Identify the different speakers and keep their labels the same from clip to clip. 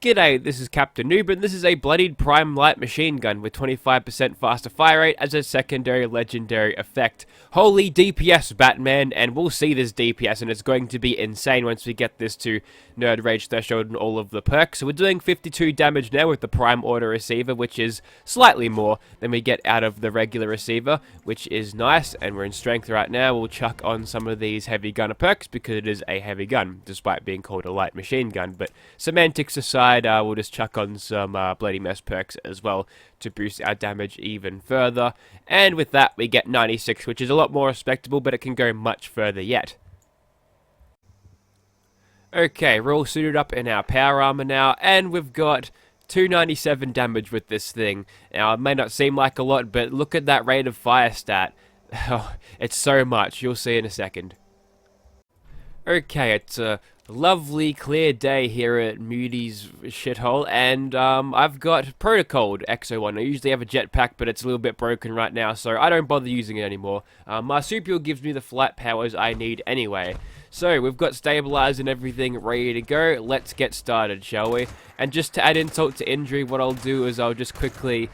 Speaker 1: G'day, this is Captainoob, and this is a Bloodied Prime Light Machine Gun with 25% faster fire rate as a secondary legendary effect. Holy DPS, Batman, and we'll see this DPS, and it's going to be insane once we get this to Nerd Rage Threshold and all of the perks. So we're doing 52 damage now with the Prime Auto Receiver, which is slightly more than we get out of the regular receiver, which is nice, and we're in strength right now. We'll chuck on some of these heavy gunner perks because it is a heavy gun, despite being called a light machine gun, but semantics aside, we'll just chuck on some Bloody Mess perks as well to boost our damage even further. And with that, we get 96, which is a lot more respectable, but it can go much further yet. Okay, we're all suited up in our power armor now, and we've got 297 damage with this thing. Now, it may not seem like a lot, but look at that rate of fire stat. Oh, it's so much. You'll see in a second. Okay, it's a lovely clear day here at Moody's shithole, and I've got Protocolled Exo 1. I usually have a jetpack, but it's a little bit broken right now, so I don't bother using it anymore. Marsupial gives me the flight powers I need anyway. So, we've got stabilized and everything ready to go. Let's get started, shall we? And just to add insult to injury, what I'll do is I'll just quickly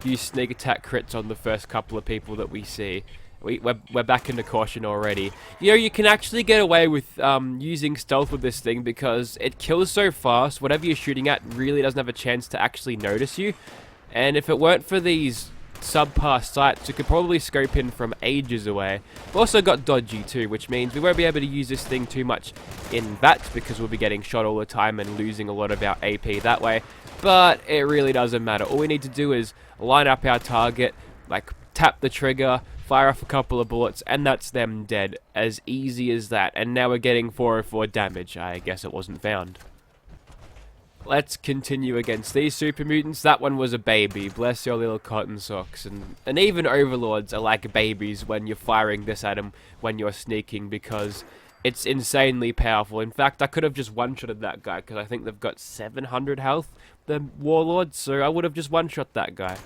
Speaker 1: use sneak attack crits on the first couple of people that we see. We're back into caution already. You know, you can actually get away with using stealth with this thing because it kills so fast, whatever you're shooting at really doesn't have a chance to actually notice you. And if it weren't for these subpar sights, you could probably scope in from ages away. We've also got dodgy too, which means we won't be able to use this thing too much in VATs because we'll be getting shot all the time and losing a lot of our AP that way. But it really doesn't matter. All we need to do is line up our target, like tap the trigger, fire off a couple of bullets, and that's them dead. As easy as that. And now we're getting 404 damage. I guess it wasn't found. Let's continue against these super mutants. That one was a baby. Bless your little cotton socks. And even overlords are like babies when you're firing this at them when you're sneaking, because it's insanely powerful. In fact, I could have just one-shotted that guy because I think they've got 700 health, the warlords, so I would have just one-shot that guy.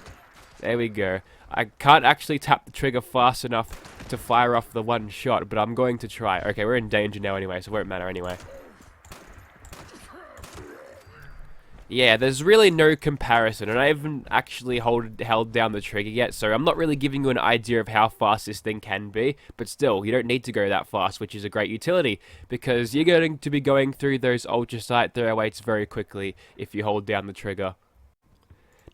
Speaker 1: There we go. I can't actually tap the trigger fast enough to fire off the one shot, but I'm going to try. Okay, we're in danger now anyway, so it won't matter anyway. Yeah, there's really no comparison, and I haven't actually held down the trigger yet, so I'm not really giving you an idea of how fast this thing can be, but still, you don't need to go that fast, which is a great utility, because you're going to be going through those ultra sight throwaways very quickly if you hold down the trigger.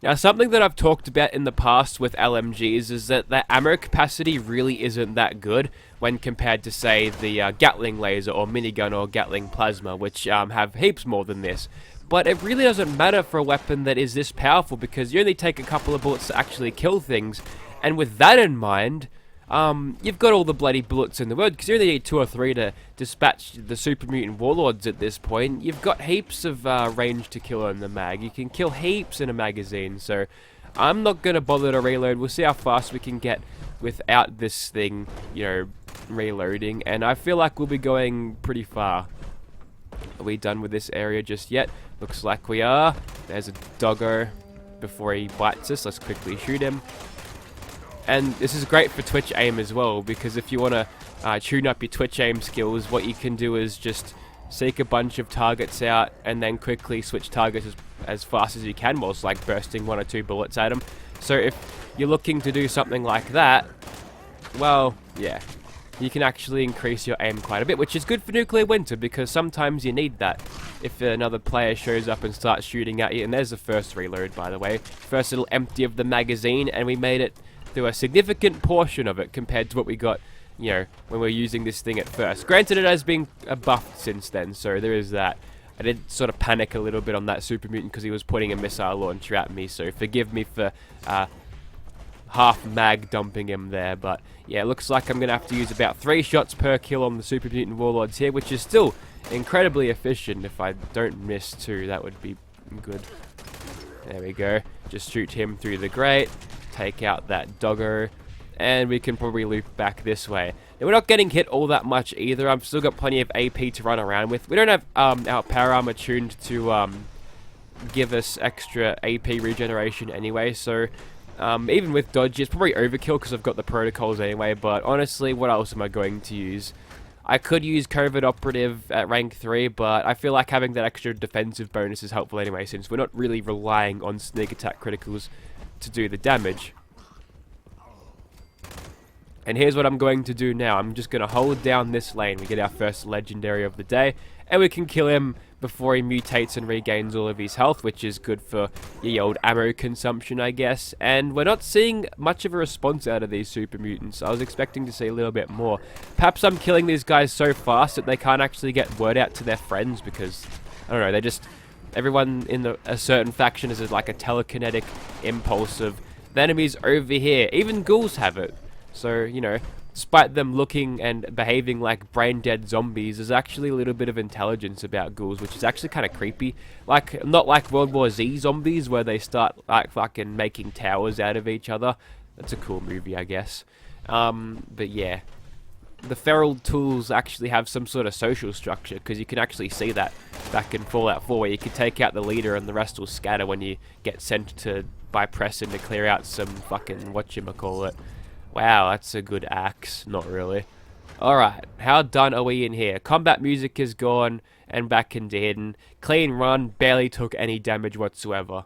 Speaker 1: Now, something that I've talked about in the past with LMGs is that their ammo capacity really isn't that good when compared to, say, the Gatling laser or minigun or Gatling plasma, which have heaps more than this. But it really doesn't matter for a weapon that is this powerful because you only take a couple of bullets to actually kill things. And with that in mind, you've got all the bloody bullets in the world because you only need 2 or 3 to dispatch the super mutant warlords at this point. You've got heaps of range to kill in the mag. You can kill heaps in a magazine, so I'm not going to bother to reload. We'll see how fast we can get without this thing, you know, reloading, and I feel like we'll be going pretty far. Are we done with this area just yet? Looks like we are. There's a doggo before he bites us. Let's quickly shoot him. And this is great for Twitch aim as well, because if you want to tune up your Twitch aim skills, what you can do is just seek a bunch of targets out and then quickly switch targets as fast as you can, whilst like bursting 1 or 2 bullets at them. So if you're looking to do something like that, well, yeah, you can actually increase your aim quite a bit, which is good for nuclear winter because sometimes you need that. If another player shows up and starts shooting at you, and there's the first reload, by the way, first little empty of the magazine, and we made it through a significant portion of it compared to what we got, you know, when we were using this thing at first. Granted, it has been buffed since then, so there is that. I did sort of panic a little bit on that super mutant because he was putting a missile launcher at me, so forgive me for half mag dumping him there, but yeah, it looks like I'm going to have to use about 3 shots per kill on the super mutant warlords here, which is still incredibly efficient. If I don't miss 2, that would be good. There we go. Just shoot him through the grate, take out that doggo, and we can probably loop back this way. Now, we're not getting hit all that much either. I've still got plenty of AP to run around with. We don't have our power armor tuned to give us extra AP regeneration anyway, so even with dodge, it's probably overkill because I've got the protocols anyway, but honestly, what else am I going to use? I could use Covert Operative at rank 3, but I feel like having that extra defensive bonus is helpful anyway, since we're not really relying on sneak attack criticals to do the damage. And here's what I'm going to do now. I'm just going to hold down this lane. We get our first legendary of the day, and we can kill him before he mutates and regains all of his health, which is good for the old ammo consumption, I guess. And we're not seeing much of a response out of these super mutants. I was expecting to see a little bit more. Perhaps I'm killing these guys so fast that they can't actually get word out to their friends because, I don't know, they just... Everyone in a certain faction is like a telekinetic impulse of, the enemy's over here. Even ghouls have it. So, you know, despite them looking and behaving like brain-dead zombies, there's actually a little bit of intelligence about ghouls, which is actually kind of creepy. Like, not like World War Z zombies, where they start, like, fucking making towers out of each other. That's a cool movie, I guess. But yeah. The feral tools actually have some sort of social structure, because you can actually see that back in Fallout 4, where you can take out the leader and the rest will scatter when you get sent to, by Preston, to clear out some fucking whatchamacallit. Wow, that's a good axe. Not really. Alright, how done are we in here? Combat music is gone and back into hidden. Clean run, barely took any damage whatsoever.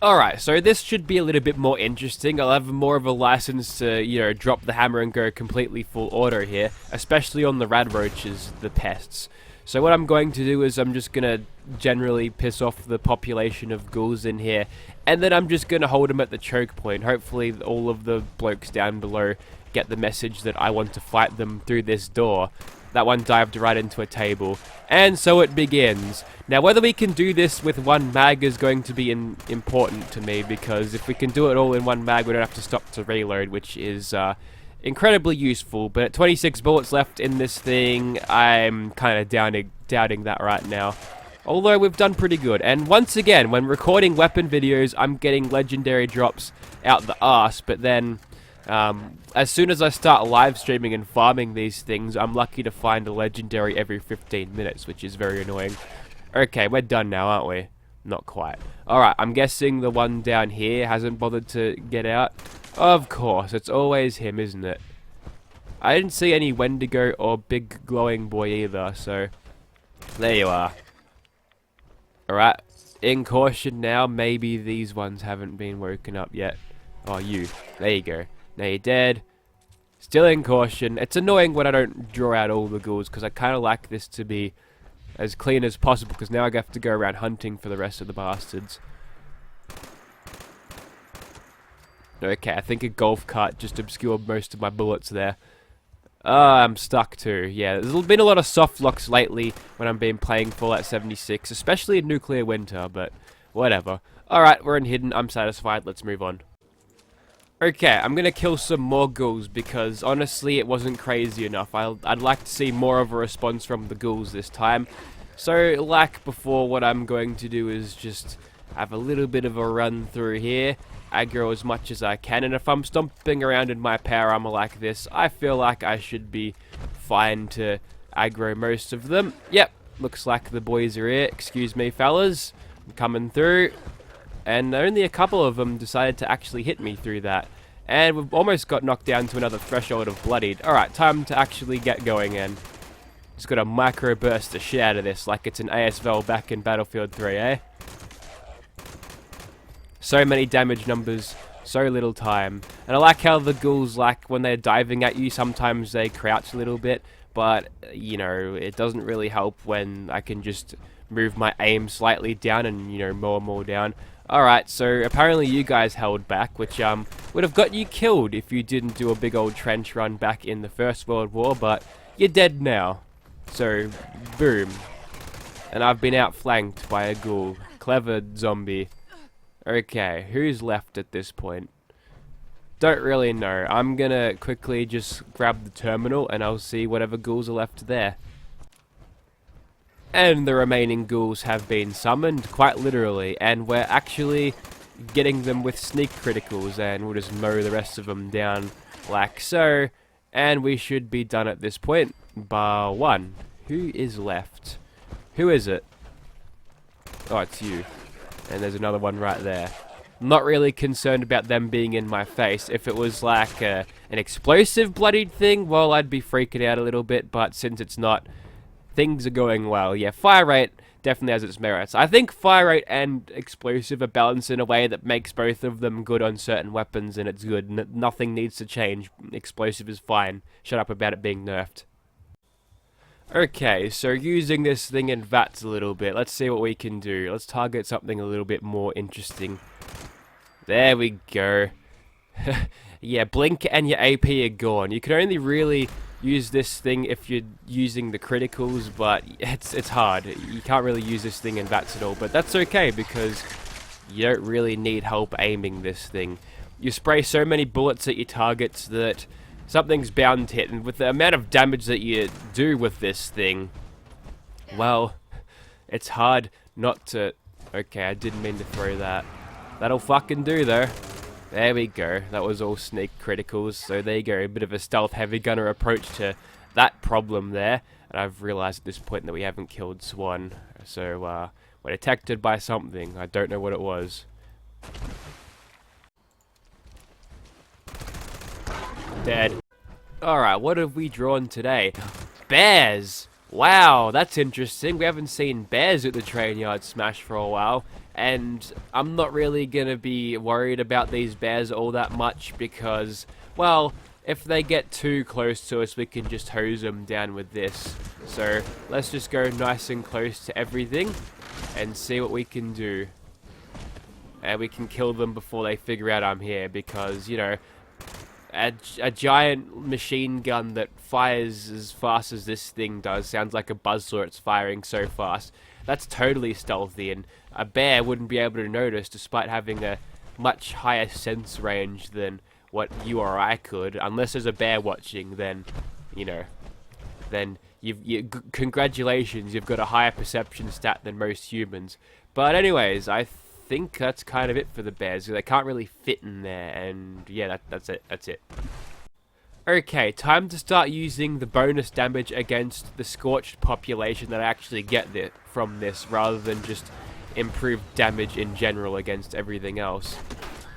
Speaker 1: Alright, so this should be a little bit more interesting. I'll have more of a license to, you know, drop the hammer and go completely full auto here, especially on the rad roaches, the pests. So what I'm going to do is I'm just going to generally piss off the population of ghouls in here, and then I'm just going to hold them at the choke point. Hopefully all of the blokes down below get the message that I want to fight them through this door. That one dived right into a table. And so it begins. Now whether we can do this with one mag is going to be important to me, because if we can do it all in one mag we don't have to stop to reload, which is incredibly useful. But at 26 bullets left in this thing, I'm kind of doubting that right now. Although we've done pretty good. And once again, when recording weapon videos, I'm getting legendary drops out the arse. But then, as soon as I start live streaming and farming these things, I'm lucky to find a legendary every 15 minutes, which is very annoying. Okay, we're done now, aren't we? Not quite. Alright, I'm guessing the one down here hasn't bothered to get out. Of course, it's always him, isn't it? I didn't see any Wendigo or Big Glowing Boy either, so there you are. Alright, in caution now. Maybe these ones haven't been woken up yet. Oh, you. There you go. Now you're dead. Still in caution. It's annoying when I don't draw out all the ghouls, because I kind of like this to be as clean as possible, because now I have to go around hunting for the rest of the bastards. Okay, I think a golf cart just obscured most of my bullets there. I'm stuck too. Yeah, there's been a lot of soft locks lately when I've been playing Fallout 76, especially in Nuclear Winter, but whatever. Alright, we're in hidden. I'm satisfied. Let's move on. Okay, I'm gonna kill some more ghouls, because honestly it wasn't crazy enough. I'd like to see more of a response from the ghouls this time. So, like before, what I'm going to do is just have a little bit of a run through here, aggro as much as I can, and if I'm stomping around in my power armor like this, I feel like I should be fine to aggro most of them. Yep, looks like the boys are here. Excuse me, fellas. I'm coming through. And only a couple of them decided to actually hit me through that. And we've almost got knocked down to another threshold of bloodied. Alright, time to actually get going in. Just got a micro burst the shit out of this, like it's an ASVL back in Battlefield 3, eh? So many damage numbers, so little time. And I like how the ghouls, like, when they're diving at you, sometimes they crouch a little bit. But, you know, it doesn't really help when I can just move my aim slightly down and, you know, more down. Alright, so apparently you guys held back, which would have got you killed if you didn't do a big old trench run back in the First World War, but you're dead now. So, boom. And I've been outflanked by a ghoul. Clever zombie. Okay, who's left at this point? Don't really know. I'm gonna quickly just grab the terminal and I'll see whatever ghouls are left there. And the remaining ghouls have been summoned, quite literally, and we're actually getting them with sneak criticals, and we'll just mow the rest of them down like so, and we should be done at this point, bar one. Who is left? Who is it? Oh, it's you. And there's another one right there. not really concerned about them being in my face. If it was like an explosive bloodied thing, well, I'd be freaking out a little bit, but since it's not, things are going well. Yeah, fire rate definitely has its merits. I think fire rate and explosive are balanced in a way that makes both of them good on certain weapons, and it's good. Nothing needs to change. Explosive is fine. Shut up about it being nerfed. Okay, so using this thing in VATS a little bit, let's see what we can do. Let's target something a little bit more interesting. There we go. Yeah, blink and your AP are gone. You can only really use this thing if you're using the criticals, but it's hard. You can't really use this thing in VATS at all, but that's okay because you don't really need help aiming this thing. You spray so many bullets at your targets that something's bound to hit, and with the amount of damage that you do with this thing, well, it's hard not to... Okay, I didn't mean to throw that. That'll fucking do, though. There we go. That was all sneak criticals, so there you go. A bit of a stealth heavy gunner approach to that problem there. And I've realized at this point that we haven't killed Swan. So, we're detected by something. I don't know what it was. Dead. Alright, what have we drawn today? Bears! Wow, that's interesting. We haven't seen bears at the train yard smash for a while. And I'm not really going to be worried about these bears all that much because, well, if they get too close to us, we can just hose them down with this. So, let's just go nice and close to everything and see what we can do. And we can kill them before they figure out I'm here because, you know, a giant machine gun that fires as fast as this thing does sounds like a buzzsaw. It's firing so fast. That's totally stealthy, and a bear wouldn't be able to notice despite having a much higher sense range than what you or I could. Unless there's a bear watching, then, you know, then congratulations, you've got a higher perception stat than most humans. But anyways, I think that's kind of it for the bears. They can't really fit in there, and yeah, that's it. Okay, time to start using the bonus damage against the scorched population that I actually get from this, rather than just improved damage in general against everything else.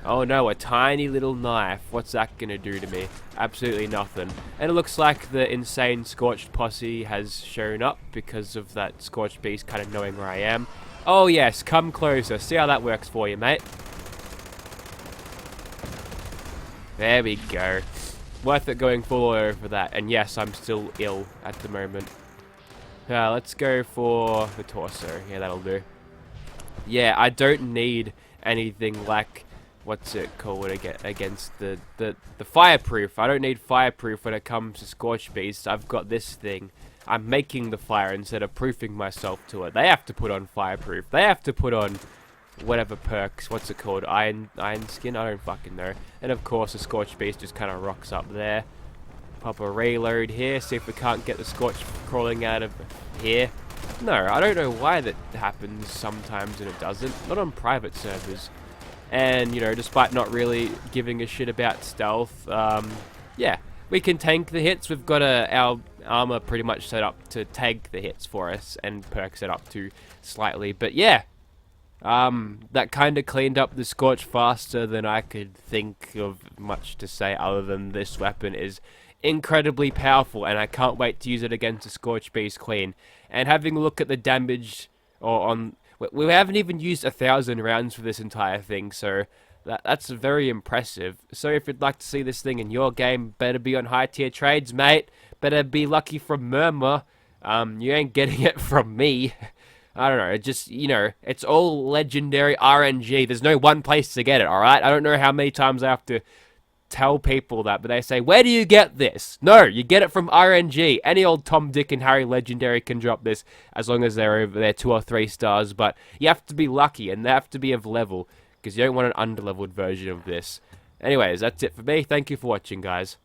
Speaker 1: Oh no, a tiny little knife. What's that gonna do to me? Absolutely nothing. And it looks like the insane scorched posse has shown up because of that Scorchbeast kind of knowing where I am. Oh yes, come closer. See how that works for you, mate. There we go. Worth it going full over that. And yes, I'm still ill at the moment. Let's go for the torso. Yeah, that'll do. Yeah, I don't need anything like... What's it called against the fireproof. I don't need fireproof when it comes to Scorchbeast. I've got this thing. I'm making the fire instead of proofing myself to it. They have to put on fireproof. They have to put on whatever perks. What's it called? Iron skin? I don't fucking know. And of course the Scorchbeast just kind of rocks up there. Pop a reload here. See if we can't get the Scorch crawling out of here. No, I don't know why that happens sometimes and it doesn't. Not on private servers. And, you know, despite not really giving a shit about stealth, yeah, we can tank the hits. We've got our armor pretty much set up to tank the hits for us, and perk set up too slightly. But yeah, that kind of cleaned up the Scorch faster than I could think of much to say other than this weapon is incredibly powerful, and I can't wait to use it against a Scorchbeast clean. And having a look at the damage on... We haven't even used 1,000 rounds for this entire thing, so that's very impressive. So if you'd like to see this thing in your game, better be on high tier trades, mate. Better be lucky from Murmur. You ain't getting it from me. I don't know, just, you know, it's all legendary RNG. There's no one place to get it, alright? I don't know how many times I have to tell people that, but they say, where do you get this? No, you get it from RNG. Any old Tom, Dick, and Harry legendary can drop this as long as they're over there 2 or 3 stars, but you have to be lucky and they have to be of level because you don't want an underleveled version of this. Anyways, that's it for me. Thank you for watching, guys.